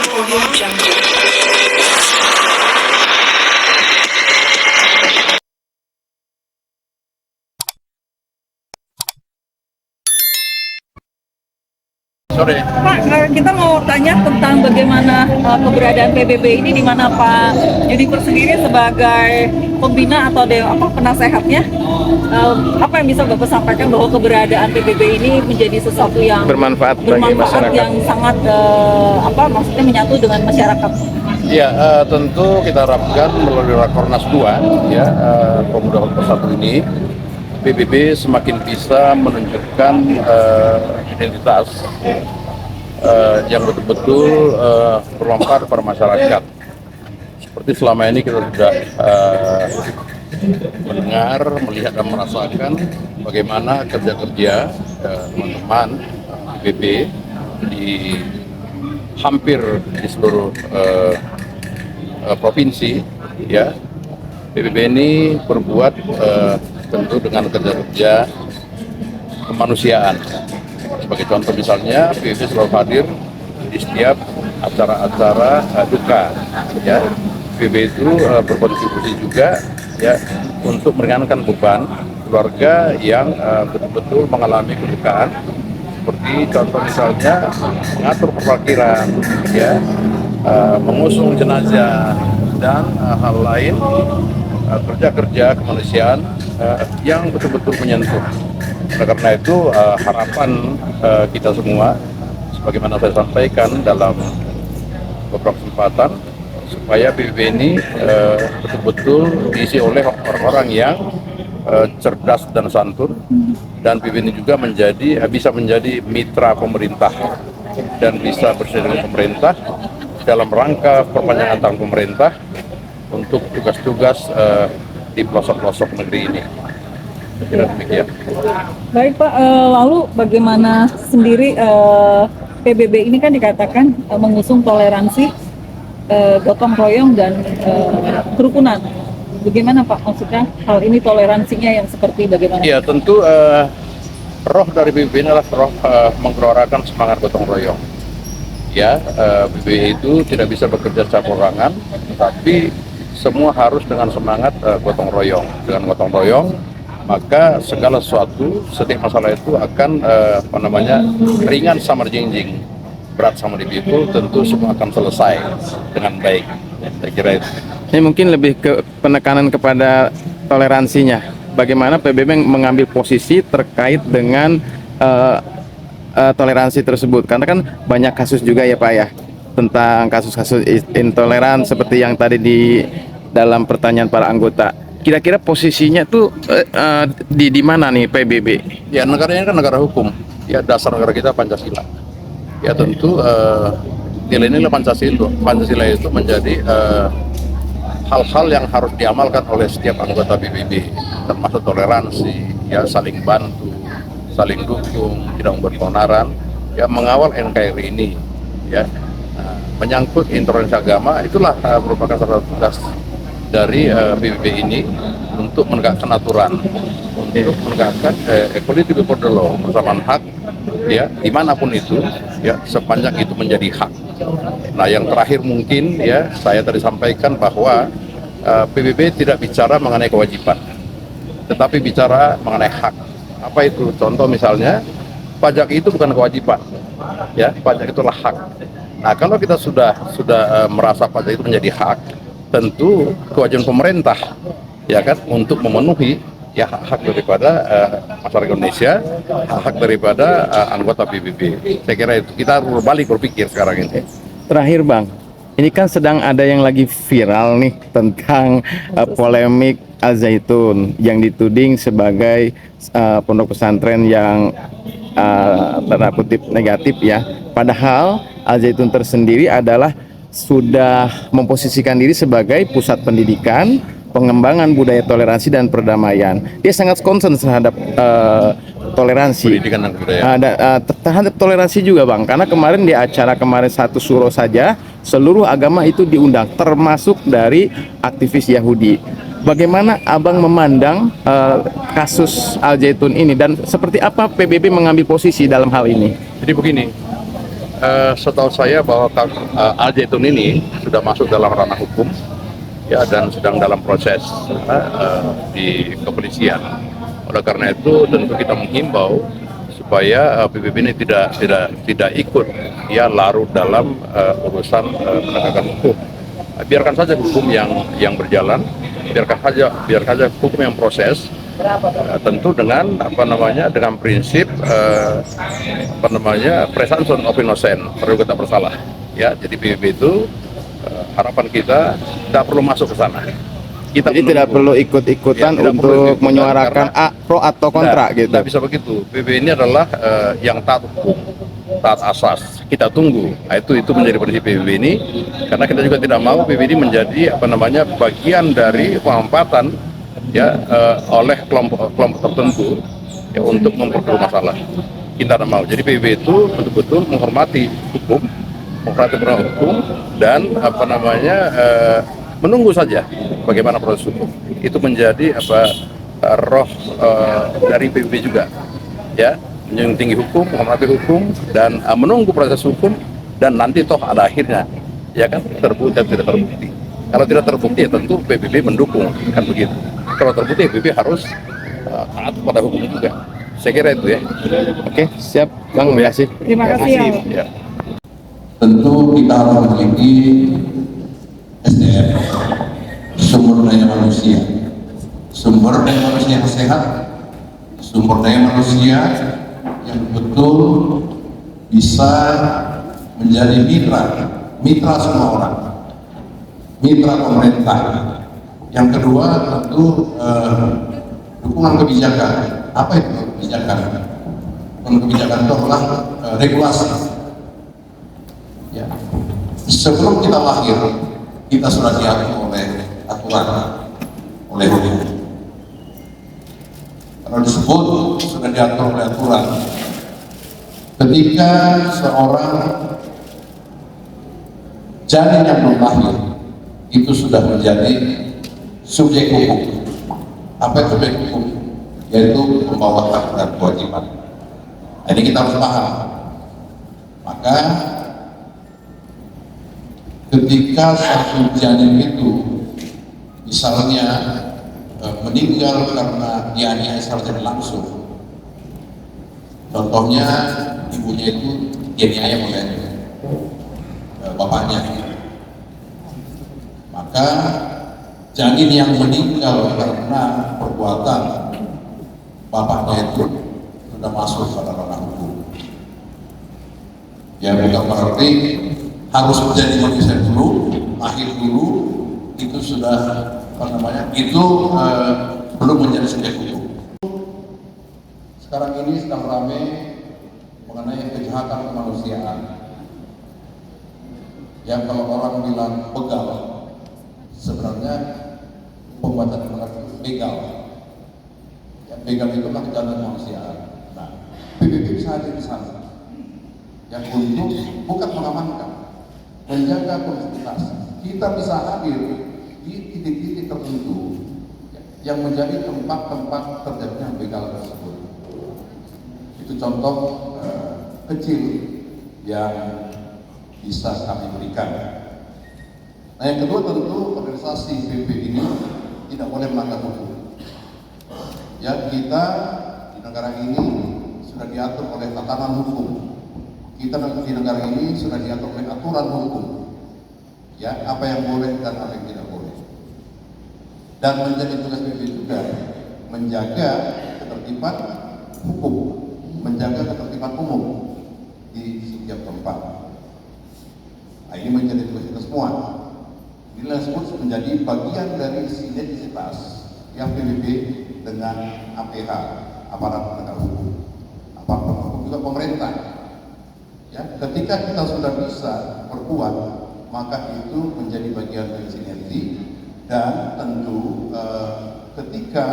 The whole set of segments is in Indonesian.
Audio Jungle. Sore. Pak, kita mau tanya tentang bagaimana keberadaan PBB ini, di mana Pak Juniper sendiri sebagai pembina atau penasehatnya, apa yang bisa Bapak sampaikan bahwa keberadaan PBB ini menjadi sesuatu yang Bermanfaat bagi masyarakat. yang sangat maksudnya menyatu dengan masyarakat. Ya, tentu kita harapkan melalui Rakornas 2 ya, Pemuda Bersatu ini PBB semakin bisa menunjukkan identitas yang betul-betul bermanfaat kepada masyarakat. Seperti selama ini kita sudah mendengar, melihat dan merasakan bagaimana kerja-kerja teman-teman PBB di hampir di seluruh provinsi ya. PBB ini berbuat tentu dengan kerja-kerja kemanusiaan. Sebagai contoh misalnya, PBB selalu hadir di setiap acara-acara duka. Ya, PBB itu berkontribusi juga ya untuk meringankan beban keluarga yang betul-betul mengalami kedukaan. Seperti contoh misalnya mengatur parkiran, ya, mengusung jenazah dan hal lain, kerja-kerja kemanusiaan yang betul-betul menyentuh. Karena itu harapan kita semua, sebagaimana saya sampaikan dalam beberapa kesempatan, supaya PBB ini betul-betul diisi oleh orang-orang yang cerdas dan santun, dan PBB ini juga bisa menjadi mitra pemerintah dan bisa bersama dengan pemerintah dalam rangka perpanjangan tangan pemerintah untuk tugas-tugas di pelosok-pelosok negeri ini. Kira demikian. Baik Pak, lalu bagaimana sendiri PBB ini kan dikatakan mengusung toleransi, gotong royong dan kerukunan. Bagaimana Pak, maksudnya hal ini toleransinya yang seperti bagaimana? Ya tentu roh dari PBB ini adalah roh menggelorakan semangat gotong royong. Ya, PBB itu tidak bisa bekerja secara perorangan, tapi semua harus dengan semangat gotong royong. Dengan gotong royong, maka segala sesuatu, setiap masalah itu akan ringan sama dijingjing, berat sama dipikul, tentu semua akan selesai dengan baik. Saya kira itu. Ini mungkin lebih ke penekanan kepada toleransinya. Bagaimana PBB mengambil posisi terkait dengan toleransi tersebut. Karena kan banyak kasus juga ya Pak ya, tentang kasus-kasus intoleran seperti yang tadi di dalam pertanyaan para anggota. Kira-kira posisinya tuh di mana nih PBB? Ya, negara ini kan negara hukum. Ya, dasar negara kita Pancasila. Ya tentu nilai-nilai Pancasila itu menjadi hal-hal yang harus diamalkan oleh setiap anggota PBB, termasuk toleransi, ya, saling bantu, saling dukung, tidak membuat keonaran, ya, mengawal NKRI ini, ya. Nah, menyangkut intoleransi agama, itulah merupakan salah satu tugas dari PBB ini untuk menegakkan aturan, untuk menegakkan equality before the law, persamaan hak, ya, dimanapun itu, ya, sepanjang itu menjadi hak. Nah, yang terakhir mungkin, ya, saya tadi sampaikan bahwa PBB tidak bicara mengenai kewajiban, tetapi bicara mengenai hak. Apa itu? Contoh misalnya, pajak itu bukan kewajiban, ya, pajak itulah hak. Nah, kalau kita sudah merasa pajak itu menjadi hak, tentu kewajiban pemerintah, ya kan, untuk memenuhi, ya, hak daripada masyarakat Indonesia, hak daripada anggota PBB. Saya kira itu kita berbalik berpikir sekarang ini. Terakhir Bang, ini kan sedang ada yang lagi viral nih tentang polemik Al Zaitun yang dituding sebagai pondok pesantren yang tanda kutip negatif ya. Padahal Al Zaitun tersendiri adalah sudah memposisikan diri sebagai pusat pendidikan, pengembangan budaya toleransi dan perdamaian. Dia sangat concern terhadap toleransi, Pendidikan dan budaya. terhadap toleransi juga Bang. Karena kemarin di acara kemarin satu suro saja, seluruh agama itu diundang, termasuk dari aktivis Yahudi. Bagaimana Abang memandang kasus Al Zaitun ini, dan seperti apa PBB mengambil posisi dalam hal ini? Jadi begini, setahu saya bahwa Al Zaitun ini sudah masuk dalam ranah hukum ya dan sedang dalam proses di kepolisian. Oleh karena itu tentu kita menghimbau supaya PBB ini tidak ikut ya larut dalam urusan penegakan hukum. Biarkan saja hukum yang berjalan, biarkan saja hukum yang proses. Tentu dengan dengan prinsip presumption of innocent, praduga tak bersalah ya. Jadi PBB itu harapan kita tidak perlu masuk ke sana. Jadi tidak perlu ikut-ikutan untuk menyuarakan pro atau kontra gitu. Tidak bisa begitu. PBB ini adalah yang taat hukum, taat asas. Kita tunggu. Itu menjadi prinsip PBB ini, karena kita juga tidak mau PBB ini menjadi bagian dari pemampatan ya oleh kelompok tertentu ya untuk memperkeruh masalah. Kita tidak mau. Jadi PBB itu betul-betul menghormati hukum, menghormati peraturan hukum dan menunggu saja bagaimana proses hukum. Itu menjadi roh dari PBB juga ya, menjunjung tinggi hukum, menghormati hukum dan menunggu proses hukum, dan nanti toh ada akhirnya ya kan, terbukti dan tidak terbukti. Kalau tidak terbukti ya tentu PBB mendukung, kan begitu. Kalau terbukti PBB harus taat pada hukum juga. Saya kira itu ya. Oke, siap Bang, terima kasih. Terima kasih ya. Tentu kita harus memiliki SDM, sumber daya manusia yang sehat, sumber daya manusia yang betul bisa menjadi mitra semua orang, mitra pemerintah. Yang kedua tentu dukungan kebijakan. Apa itu kebijakan? Kebijakan itu adalah regulasi. Ya. Sebelum kita lahir, kita sudah diatur oleh aturan, oleh hukum. Kalau disebut sudah diatur oleh aturan, ketika seorang janin yang belum lahir itu sudah menjadi subjek hukum. Apa itu subjek hukum? Yaitu membawa hak dan kewajiban. Ini kita harus paham. Maka ketika satu janin itu misalnya meninggal karena dianiaya secara tidak langsung, contohnya ibunya itu dianiaya oleh bapaknya, maka janin yang meninggal karena perbuatan bapaknya itu sudah masuk pada ranah hukum. Ya, bukan berarti harus menjadi manusia dulu, lahir dulu, itu sudah itu belum menjadi subjek hukum. Sekarang ini sedang ramai mengenai kejahatan kemanusiaan. Yang kalau orang bilang begal, sebenarnya pembuatan begal. Ya, begal itu adalah kejahatan kemanusiaan. Nah, PBB bisa hadir di sana. Yang untuk bukan mengamankan, menjaga konstitusi. Kita bisa hadir di titik-titik tertentu yang menjadi tempat-tempat terjadinya begal tersebut. Itu contoh kecil yang bisa kami berikan. Nah, yang kedua tentu organisasi PBB ini tidak boleh melanggar hukum. Ya, kita di negara ini sudah diatur oleh tatanan hukum. Kita di negara ini sudah diatur oleh aturan hukum. Ya, apa yang boleh dan apa yang tidak boleh. Dan menjadi tugas PBB juga menjaga ketertiban hukum, menjaga ketertiban umum di setiap tempat. Nah, ini menjadi tugas kita semua. Inilah disebut menjadi bagian dari sinergitas yang PBB dengan APH, aparat penegak hukum, aparat penegak hukum juga pemerintah. Ya, ketika kita sudah bisa berbuat, maka itu menjadi bagian dari sinergi. Dan tentu ketika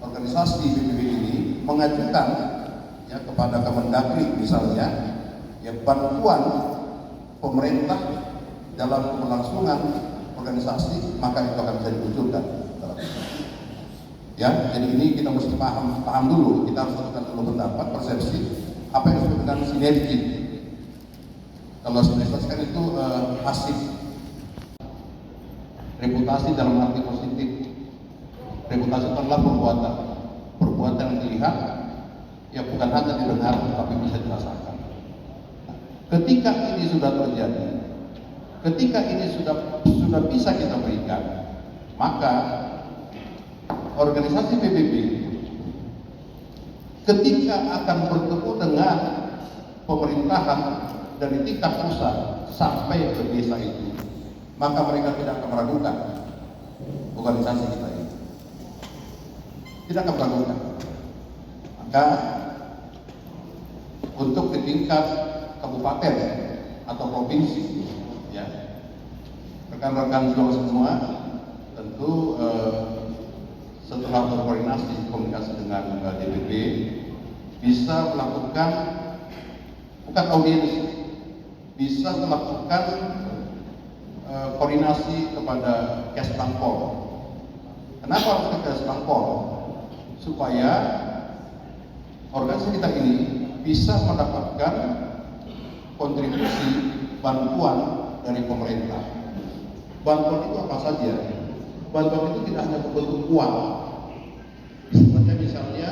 organisasi PBB ini mengajukan ya kepada Kemendagri misalnya ya bantuan pemerintah dalam kelangsungan organisasi, maka itu akan bisa dimunculkan. Ya, jadi ini kita mesti paham dulu. Kita harus tentukan dulu pendapat, persepsi, apa yang disebut dengan sinergi. Kalau stabilitas kan itu pasif. Reputasi dalam arti positif. Reputasi itu adalah perbuatan. Perbuatan yang dilihat, ya bukan hanya didengar, tapi bisa dirasakan. Nah, ketika ini sudah terjadi, ketika ini sudah bisa kita berikan, maka organisasi PBB ketika akan bertemu dengan pemerintahan dari tingkat pusat sampai ke desa itu, maka mereka tidak akan meragukan organisasi kita ini. Tidak akan meragukan. Maka untuk di tingkat kabupaten atau provinsi, ya, rekan-rekan juga semua tentu setelah berkoordinasi komunikasi dengan DPP bisa melakukan bukan audiensi, bisa melakukan koordinasi kepada Kesbangpol. Kenapa harus ke Kesbangpol? Supaya organisasi kita ini bisa mendapatkan kontribusi bantuan dari pemerintah. Bantuan itu apa saja? Bantuan itu tidak hanya berbentuk uang. Sebenarnya misalnya